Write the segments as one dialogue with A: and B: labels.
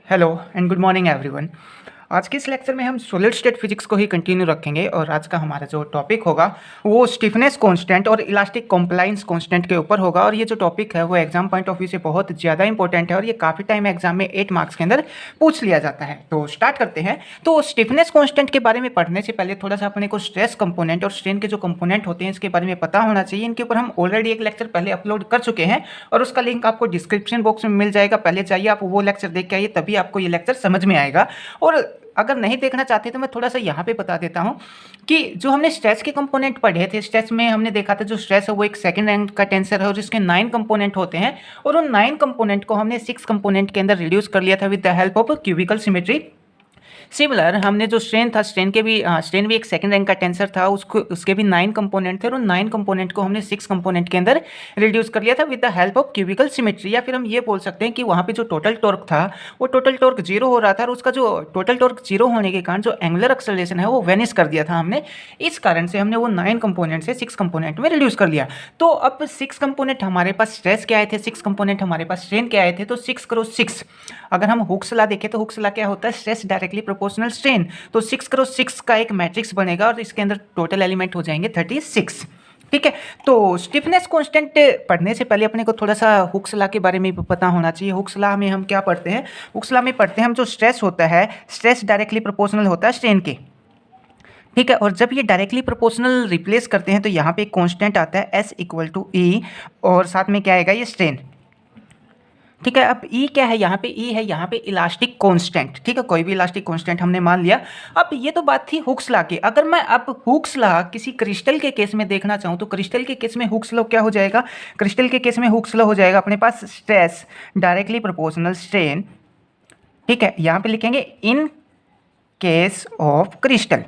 A: Hello and good morning everyone. आज के इस लेक्चर में हम सॉलिड स्टेट फिजिक्स को ही कंटिन्यू रखेंगे और आज का हमारा जो टॉपिक होगा वो स्टिफनेस कांस्टेंट और इलास्टिक कंप्लायंस कांस्टेंट के ऊपर होगा। और ये जो टॉपिक है वो एग्जाम पॉइंट ऑफ व्यू से बहुत ज़्यादा इंपॉर्टेंट है और ये काफ़ी टाइम एग्जाम में 8 मार्क्स के अंदर पूछ लिया जाता है। तो स्टार्ट करते हैं। तो स्टिफनेस कांस्टेंट के बारे में पढ़ने से पहले थोड़ा सा अपने को स्ट्रेस कंपोनेंट और स्ट्रेन के जो कंपोनेंट होते हैं इसके बारे में पता होना चाहिए। इनके ऊपर हम ऑलरेडी एक लेक्चर पहले अपलोड कर चुके हैं और उसका लिंक आपको डिस्क्रिप्शन बॉक्स में मिल जाएगा। पहले चाहिए आप वो लेक्चर देख के आइए, तभी आपको ये लेक्चर समझ में आएगा। और अगर नहीं देखना चाहते तो मैं थोड़ा सा यहाँ पे बता देता हूँ कि जो हमने स्ट्रेस के कंपोनेंट पढ़े थे, स्ट्रेस में हमने देखा था जो स्ट्रेस है वो एक सेकंड रैंक का टेंसर है और इसके 9 कंपोनेंट होते हैं और उन 9 कंपोनेंट को हमने 6 कंपोनेंट के अंदर रिड्यूस कर लिया था with the help of cubicle symmetry. Similar हमने जो स्ट्रेन था, स्ट्रेन भी एक सेकंड रैंक का टेंसर था, उसके भी 9 कंपोनेंट थे और उन 9 कंपोनेंट को हमने 6 कंपोनेंट के अंदर रिड्यूस कर लिया था with the help of cubicle symmetry. या फिर हम ये बोल सकते हैं कि वहाँ पे जो टोटल टॉर्क था वो टोटल टॉर्क जीरो हो रहा था और उसका जो टोटल टॉर्क जीरो होने के कारण जो एंगुलर एक्सेलरेशन है वो वेनिश कर दिया था हमने। इस कारण से हमने वो 9 कंपोनेंट से 6 कंपोनेंट में रिड्यूस कर लिया। तो अब 6 कंपोनेंट हमारे पास स्ट्रेस के आए थे, 6 कंपोनेंट हमारे पास स्ट्रेन के आए थे। तो 6 क्रॉस 6 अगर हम हुक्स लॉ देखें तो हुक्स लॉ क्या होता है? Stress directly proportional strain. तो 6 क्रॉस 6 का एक मैट्रिक्स बनेगा और इसके अंदर टोटल एलिमेंट हो जाएंगे 36। ठीक है। तो स्टिफनेस कांस्टेंट पढ़ने से पहले अपने को थोड़ा सा हुक्स लॉ के बारे में पता होना चाहिए। हुक्स लॉ में हम क्या पढ़ते हैं? हुक्स लॉ में पढ़ते हैं हम जो स्ट्रेस होता है, स्ट्रेस डायरेक्टली प्रोपोर्शनल होता है स्ट्रेन के। ठीक है। और जब ये डायरेक्टली प्रोपोर्शनल रिप्लेस करते हैं तो यहाँ पे एक कांस्टेंट आता है S = E और साथ में क्या आएगा? ये स्ट्रेन। ठीक है। अब ई क्या है? यहाँ पे ई है, यहाँ पे इलास्टिक कांस्टेंट। ठीक है, कोई भी इलास्टिक कांस्टेंट हमने मान लिया। अब ये तो बात थी हुक्स लॉ की। अगर मैं अब हुक्स लॉ किसी क्रिस्टल के केस में देखना चाहूँ तो क्रिस्टल के केस में हुक्स लॉ क्या हो जाएगा? क्रिस्टल के केस में हुक्स लॉ हो जाएगा अपने पास स्ट्रेस डायरेक्टली प्रोपोर्शनल स्ट्रेन। ठीक है, यहाँ पे लिखेंगे इन केस ऑफ क्रिस्टल।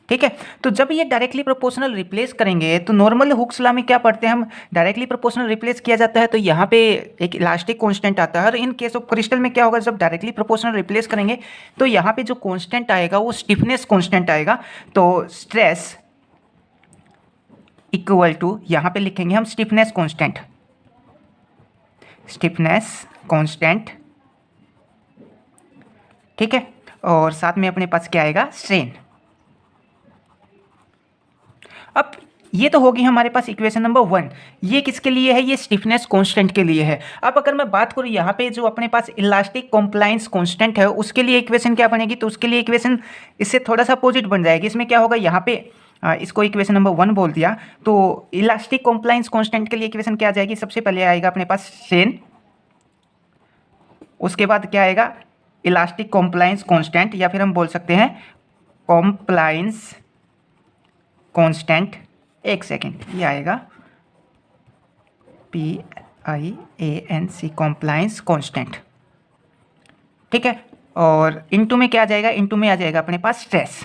A: ठीक है। तो जब ये डायरेक्टली प्रोपोर्शनल रिप्लेस करेंगे तो नॉर्मल हुक्स लॉ में क्या पढ़ते हैं हम? डायरेक्टली प्रोपोर्शनल रिप्लेस किया जाता है तो यहाँ पे एक इलास्टिक कांस्टेंट आता है। और इन केस ऑफ क्रिस्टल में क्या होगा? जब डायरेक्टली प्रोपोर्शनल रिप्लेस करेंगे तो यहाँ पे जो कांस्टेंट आएगा वो स्टिफनेस कांस्टेंट आएगा। तो स्ट्रेस इक्वल टू यहाँ पे लिखेंगे हम स्टिफनेस कांस्टेंट, स्टिफनेस कांस्टेंट। ठीक है। और साथ में अपने पास क्या आएगा? स्ट्रेन। अब ये तो होगी हमारे पास इक्वेशन नंबर 1। ये किसके लिए है? ये स्टिफनेस कांस्टेंट के लिए है। अब अगर मैं बात करूँ यहाँ पे जो अपने पास इलास्टिक कंप्लायंस कांस्टेंट है उसके लिए इक्वेशन क्या बनेगी? तो उसके लिए इक्वेशन इससे थोड़ा सा अपोजिट बन जाएगी। इसमें क्या होगा? यहाँ पे इसको इक्वेशन नंबर 1 बोल दिया। तो इलास्टिक कंप्लायंस कांस्टेंट के लिए इक्वेशन क्या आ जाएगी? सबसे पहले आएगा अपने पास स्ट्रेन, उसके बाद क्या आएगा? इलास्टिक कंप्लायंस कांस्टेंट, या फिर हम बोल सकते हैं कंप्लायंस कांस्टेंट। एक सेकेंड, ये आएगा PIANC कंप्लायंस कांस्टेंट। ठीक है। और इनटू में क्या आ जाएगा? इनटू में आ जाएगा अपने पास स्ट्रेस।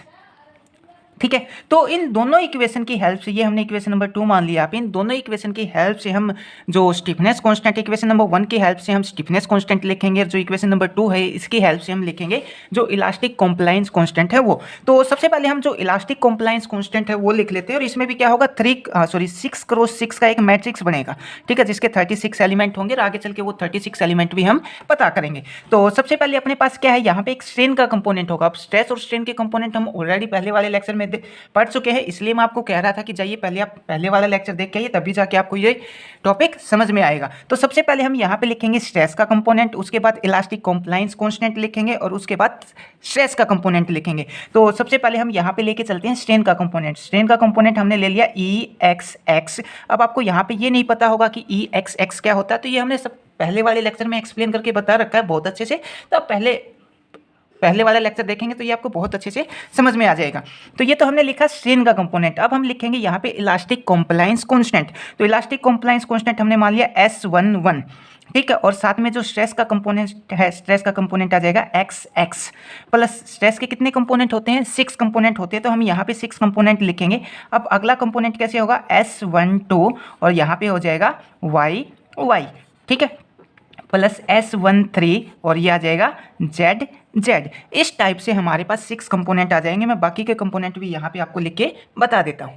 A: ठीक है। तो इन दोनों इक्वेशन की हेल्प से, ये हमने इक्वेशन नंबर 2 मान लिया। आप इन दोनों इक्वेशन की हेल्प से हम जो स्टिफनेस कांस्टेंट, इक्वेशन नंबर 1 की हेल्प से हम स्टिफनेस कांस्टेंट लिखेंगे और जो इक्वेशन नंबर 2 है इसकी हेल्प से हम लिखेंगे जो इलास्टिक कंप्लायंस कांस्टेंट है वो। तो सबसे पहले हम जो इलास्टिक कंप्लायंस कांस्टेंट है वो लिख लेते हैं और इसमें भी क्या होगा? 6 क्रॉस 6 का एक मैट्रिक्स बनेगा। ठीक है, जिसके 36 एलिमेंट होंगे और आगे चल के वो 36 एलिमेंट भी हम पता करेंगे। तो सबसे पहले अपने पास क्या है? यहाँ पे एक स्ट्रेन का कंपोनेंट होगा। अब स्ट्रेस और स्ट्रेन के कंपोनेंट हम ऑलरेडी पहले वाले लेक्चर में पढ़ चुके हैं, इसलिए मैं आपको कह रहा था कि जाइए पहले आप पहले वाला लेक्चर देख के आइए, तभी जाके आपको ये टॉपिक समझ में आएगा। तो सबसे पहले हम यहाँ पे लिखेंगे स्ट्रेस का कंपोनेंट, उसके बाद इलास्टिक कंप्लायंस कांस्टेंट लिखेंगे और उसके बाद स्ट्रेस का कंपोनेंट लिखेंगे। तो सबसे पहले हम यहाँ पे लेके चलते हैं स्ट्रेन का कंपोनेंट। स्ट्रेन का कंपोनेंट हमने ले लिया EXX। अब आपको यहाँ पे ये नहीं पता होगा कि EXX क्या होता है, तो ये हमने सब पहले वाले लेक्चर में एक्सप्लेन करके बता रखा है बहुत अच्छे से। तो आप पहले वाला लेक्चर देखेंगे तो ये आपको बहुत अच्छे से समझ में आ जाएगा। तो ये तो हमने लिखा स्ट्रेन का कंपोनेंट। अब हम लिखेंगे यहाँ पे इलास्टिक कंप्लायंस कांस्टेंट। तो इलास्टिक कंप्लायंस कांस्टेंट हमने मान लिया S11। ठीक है। और साथ में जो स्ट्रेस का कंपोनेंट है, स्ट्रेस का कंपोनेंट आ जाएगा XX प्लस स्ट्रेस के कितने कंपोनेंट होते हैं? 6 कंपोनेंट होते हैं। तो हम यहाँ पे 6 कंपोनेंट लिखेंगे। अब अगला कंपोनेंट कैसे होगा? S12 और यहाँ पे हो जाएगा YY। ठीक है, प्लस S13 और ये आ जाएगा Z। इस टाइप से हमारे पास 6 कंपोनेंट आ जाएंगे। मैं बाकी के कंपोनेंट भी यहाँ पे आपको लिख के बता देता हूँ।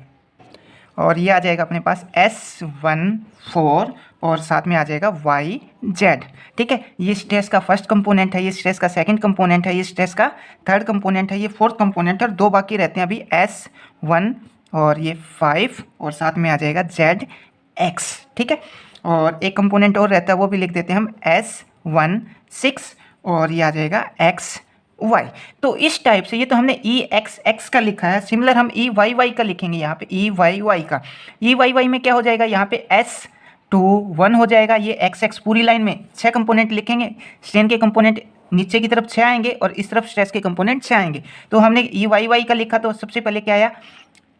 A: और ये आ जाएगा अपने पास S14 और साथ में आ जाएगा YZ। ठीक है, ये स्ट्रेस का फर्स्ट कंपोनेंट है, ये स्ट्रेस का सेकंड कंपोनेंट है, ये स्ट्रेस का थर्ड कंपोनेंट है, ये फोर्थ कंपोनेंट है और दो बाकी रहते हैं अभी S1 और ये 5 और साथ में आ जाएगा ZX। ठीक है, और एक कंपोनेंट और रहता है वो भी लिख देते हैं हम S16 और ये आ जाएगा XY। तो इस टाइप से, ये तो हमने EXX का लिखा है, सिमिलर हम EYY का लिखेंगे यहाँ पे, EYY का। EYY में क्या हो जाएगा, यहाँ पे S21 हो जाएगा, ये XX पूरी लाइन में 6 कंपोनेंट लिखेंगे, स्ट्रेन के कंपोनेंट नीचे की तरफ 6 आएंगे और इस तरफ स्ट्रेस के कंपोनेंट 6 आएंगे। तो हमने EYY का लिखा तो सबसे पहले क्या आया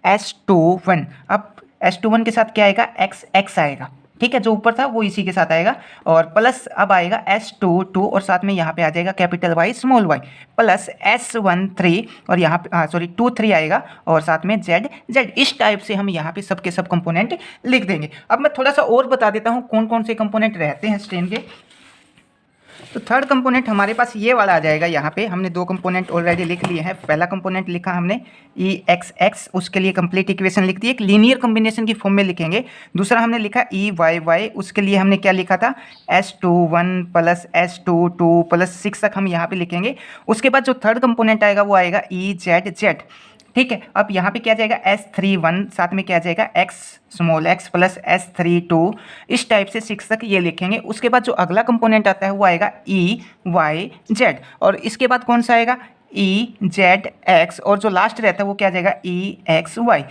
A: S21, अब S21 के साथ क्या आएगा XX आएगा। ठीक है, जो ऊपर था वो इसी के साथ आएगा और प्लस अब आएगा S22 और साथ में यहाँ पे आ जाएगा capital Y small y plus S13 और यहाँ पे 23 आएगा और साथ में Z। इस टाइप से हम यहाँ पे सब के सब कंपोनेंट लिख देंगे। अब मैं थोड़ा सा और बता देता हूँ कौन कौन से कंपोनेंट रहते हैं स्ट्रेन के। तो थर्ड कंपोनेंट हमारे पास ये वाला आ जाएगा। यहाँ पे हमने दो कंपोनेंट ऑलरेडी लिख लिए हैं। पहला कंपोनेंट लिखा हमने EXX, उसके लिए कंप्लीट इक्वेशन लिख दी, एक लीनियर कॉम्बिनेशन की फॉर्म में लिखेंगे। दूसरा हमने लिखा EYY, उसके लिए हमने क्या लिखा था S21 प्लस S22 प्लस 6 तक हम यहाँ पे लिखेंगे। उसके बाद जो थर्ड कंपोनेंट आएगा वो आएगा EZZ। ठीक है, अब यहाँ पे क्या जाएगा S31, साथ में क्या जाएगा X small x plus S32, इस टाइप से 6 तक ये लिखेंगे। उसके बाद जो अगला कंपोनेंट आता है वो आएगा EYZ और इसके बाद कौन सा आएगा EZX और जो लास्ट रहता है वो क्या जाएगा EXY।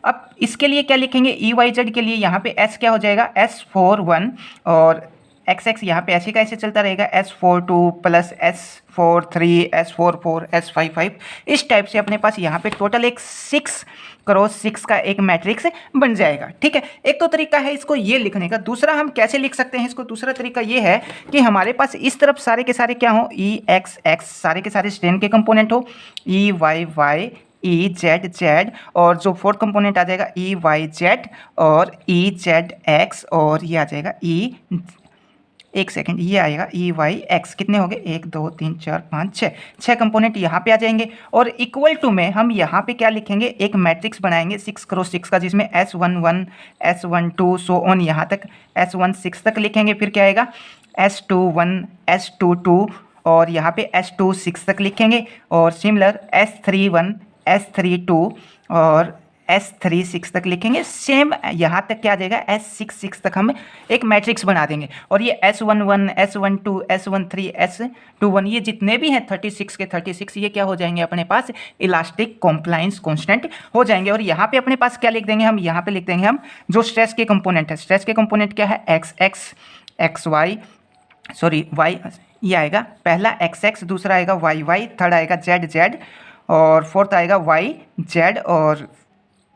A: अब इसके लिए क्या लिखेंगे, EYZ के लिए यहाँ पे S क्या हो जाएगा S41 और XX यहाँ पे ऐसे का ऐसे चलता रहेगा S42 plus S43 S44 S55। इस टाइप से अपने पास यहाँ पे टोटल एक 6x6 का एक मैट्रिक्स बन जाएगा। ठीक है, एक तो तरीका है इसको ये लिखने का। दूसरा हम कैसे लिख सकते हैं इसको, दूसरा तरीका ये है कि हमारे पास इस तरफ सारे के सारे क्या हो EXX, सारे के सारे स्ट्रेन के कंपोनेंट हो, EYY EZZ और जो फोर्थ कंपोनेंट आ जाएगा EYZ और EZX और ये आ जाएगा एक सेकेंड, ये आएगा EYX। कितने हो गए 1 2 3 4 5 6 कंपोनेंट यहाँ पे आ जाएंगे और इक्वल टू में हम यहाँ पे क्या लिखेंगे, एक मैट्रिक्स बनाएंगे 6x6 का, जिसमें S11 S12 सो ऑन यहाँ तक S16 तक लिखेंगे। फिर क्या आएगा S21 S22 और यहाँ पे S26 तक लिखेंगे और सिमिलर S31 S32 और S36 तक लिखेंगे। सेम यहाँ तक क्या आ जाएगा S66 तक हम एक मैट्रिक्स बना देंगे और ये S11 S12 S13 S21 ये जितने भी हैं 36 के 36 ये क्या हो जाएंगे अपने पास इलास्टिक कॉम्प्लायंस कांस्टेंट हो जाएंगे। और यहाँ पे अपने पास क्या लिख देंगे हम, यहाँ पे लिख देंगे हम जो स्ट्रेस के कंपोनेंट है। स्ट्रेस के कंपोनेंट क्या है XX XY Y, ये आएगा पहला XX, दूसरा आएगा YY, थर्ड आएगा ZZ और फोर्थ आएगा YZ और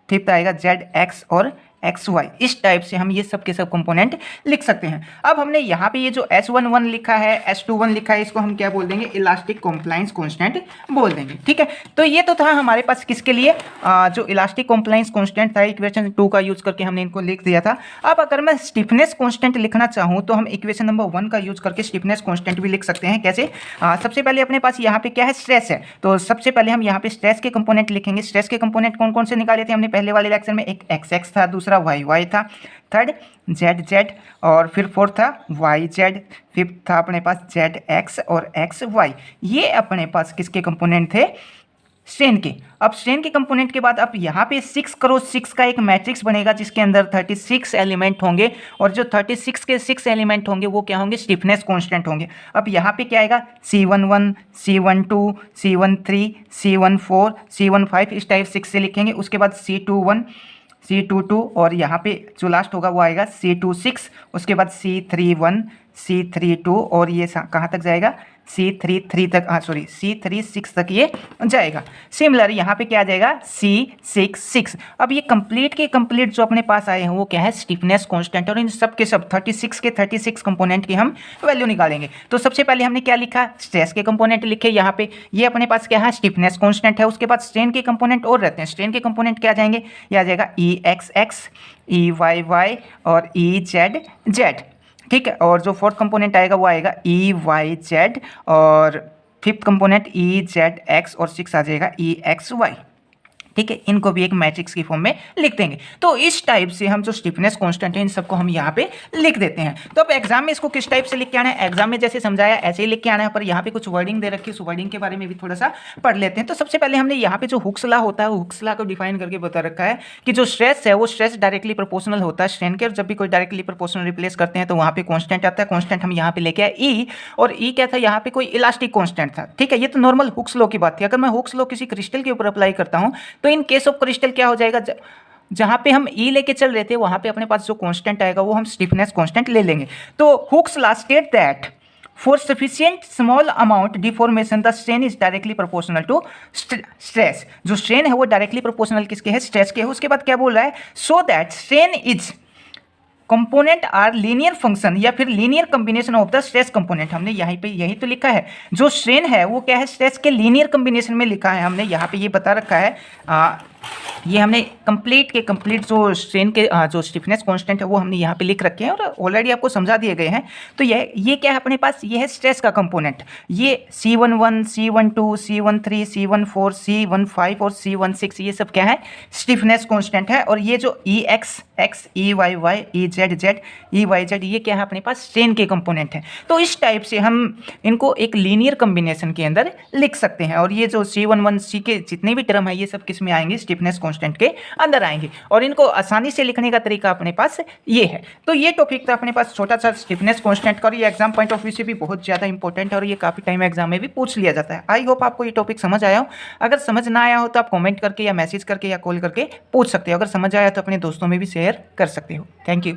A: फिफ्थ आएगा ZX और XY। इस टाइप से हम ये सब के सब कंपोनेंट लिख सकते हैं। अब हमने यहाँ पे ये जो S11 लिखा है S21 लिखा है, इसको हम क्या बोल देंगे इलास्टिक कॉम्प्लायंस कांस्टेंट बोल देंगे। ठीक है, तो ये तो था हमारे पास किसके लिए जो इलास्टिक कॉम्प्लायंस कांस्टेंट था, इक्वेशन 2 का यूज करके हमने इनको लिख दिया था। अब अगर मैं स्टिफनेस कांस्टेंट लिखना चाहूँ तो हम इक्वेशन नंबर 1 का यूज करके स्टिफनेस कांस्टेंट भी लिख सकते हैं। कैसे, सबसे पहले अपने पास यहाँ पे क्या है स्ट्रेस है, तो सबसे पहले हम यहाँ पे स्ट्रेस के कंपोनेंट लिखेंगे। स्ट्रेस के कंपोनेंट कौन कौन से निकाले थे हमने पहले वाले लेक्चर में, एक XX था, दूसरा YY था, थर्ड ZZ और फिर फोर्थ था YZ, फिफ्थ था अपने पास ZX और XY। ये अपने पास किसके कंपोनेंट थे, स्ट्रेन के। अब स्ट्रेन के कंपोनेंट के बाद अब यहाँ पे 6x6 का एक मैट्रिक्स बनेगा जिसके अंदर 36 एलिमेंट होंगे और जो 36 के 6 एलिमेंट होंगे वो क्या होंगे स्टिफनेस कांस्टेंट होंगे। अब यहाँ पे क्या आएगा C11 C12 C13 C14 C15, इस टाइप 6 से लिखेंगे। उसके बाद C21 C22 और यहाँ पे जो लास्ट होगा वो आएगा C26, उसके बाद C31 C32 और ये कहाँ तक जाएगा C33 तक, C36 तक ये जाएगा। सिमिलर यहाँ पे क्या आ जाएगा C66। अब ये कंप्लीट के कंप्लीट जो अपने पास आए हैं वो क्या है स्टिफनेस कांस्टेंट और इन सब के सब 36 के 36 कंपोनेंट की हम वैल्यू निकालेंगे। तो सबसे पहले हमने क्या लिखा, स्ट्रेस के कंपोनेंट लिखे यहाँ पे, ये अपने पास क्या है स्टिफनेस कांस्टेंट है। उसके बाद स्ट्रेन के कंपोनेंट और रहते हैं, स्ट्रेन के कंपोनेंट क्या आ जाएंगे, ये आ जाएगा EXX EYY और EZZ। ठीक है, और जो फोर्थ कंपोनेंट आएगा वो आएगा EYZ और फिफ्थ कंपोनेंट EZX और 6 आ जाएगा EXY। ठीक है, इनको भी एक मैट्रिक्स की फॉर्म में लिख देंगे। तो इस टाइप से हम जो स्टिफनेस कांस्टेंट है इन सबको हम यहाँ पे लिख देते हैं। तो अब एग्जाम में इसको किस टाइप से लिख के आना है, एग्जाम में जैसे समझाया ऐसे ही लिख के आना है, पर यहाँ पे कुछ वर्डिंग दे रखी है, उस वर्डिंग के बारे में भी थोड़ा सा पढ़ लेते हैं। तो सबसे पहले हमने यहाँ पे जो हुक्स लॉ होता है हुक्स लॉ को डिफाइन करके बता रखा है कि जो स्ट्रेस है वो स्ट्रेस डायरेक्टली प्रोपोर्शनल होता है स्ट्रेन के, और जब भी कोई डायरेक्टली प्रोपोर्शनल रिप्लेस करते हैं तो वहाँ पे कॉन्स्टेंट आता है। कॉन्स्टेंट हम यहाँ पे लेके आए ई, और ई क्या था, यहाँ पे कोई इलास्टिक कॉन्स्टेंट था। ठीक है, ये तो नॉर्मल हुक्स लॉ की बात थी। अगर मैं हुक्स लॉ किसी क्रिस्टल के ऊपर अप्लाई करता हूँ तो इन केस ऑफ क्रिस्टल क्या हो जाएगा, जहां पे हम ई लेके चल रहे थे वहां पे अपने पास जो कांस्टेंट आएगा वो हम स्टिफनेस कांस्टेंट ले लेंगे। तो Hooke's law state that for sufficient small amount deformation the strain is directly proportional to stress. जो स्ट्रेन है वो डायरेक्टली प्रोपोर्शनल किसके है, स्ट्रेस के है। उसके बाद क्या बोल रहा है, so that strain is component are linear function या फिर linear combination of the stress component. हमने यहीं पे यही तो लिखा है, जो स्ट्रेन है वो क्या है, स्ट्रेस के लीनियर कॉम्बिनेशन में लिखा है। हमने यहाँ पे ये बता रखा है, ये हमने कंप्लीट जो स्ट्रेन के जो स्टिफनेस कांस्टेंट है वो हमने यहाँ पे लिख रखे हैं और ऑलरेडी आपको समझा दिए गए हैं। तो ये क्या है अपने पास, ये है स्ट्रेस का कंपोनेंट। ये C11, C12, C13, C14, C15 और C16 ये सब क्या है, स्टिफनेस कांस्टेंट है। और ये जो EX, X, EYY, EZ, Z, EYZ ये क्या है अपने पास, स्ट्रेन के कंपोनेंट है। तो इस टाइप से हम इनको एक लीनियर कॉम्बिनेशन के अंदर लिख सकते हैं। और ये जो C11, C के जितने भी टर्म है ये सब किस में आएंगे, स्टिफनेस कांस्टेंट के अंदर आएंगे। और इनको आसानी से लिखने का तरीका अपने पास ये है। तो ये टॉपिक था अपने पास छोटा सा स्टिफनेस कांस्टेंट का, और ये एग्जाम पॉइंट ऑफ व्यू से भी बहुत ज़्यादा इंपॉर्टेंट है और ये काफ़ी टाइम एग्जाम में भी पूछ लिया जाता है। आई होप आपको ये टॉपिक समझ आया हो। अगर समझ ना आया हो तो आप कॉमेंट करके या मैसेज करके या कॉल करके पूछ सकते हो। अगर समझ आया तो अपने दोस्तों में भी शेयर कर सकते हो। Thank you.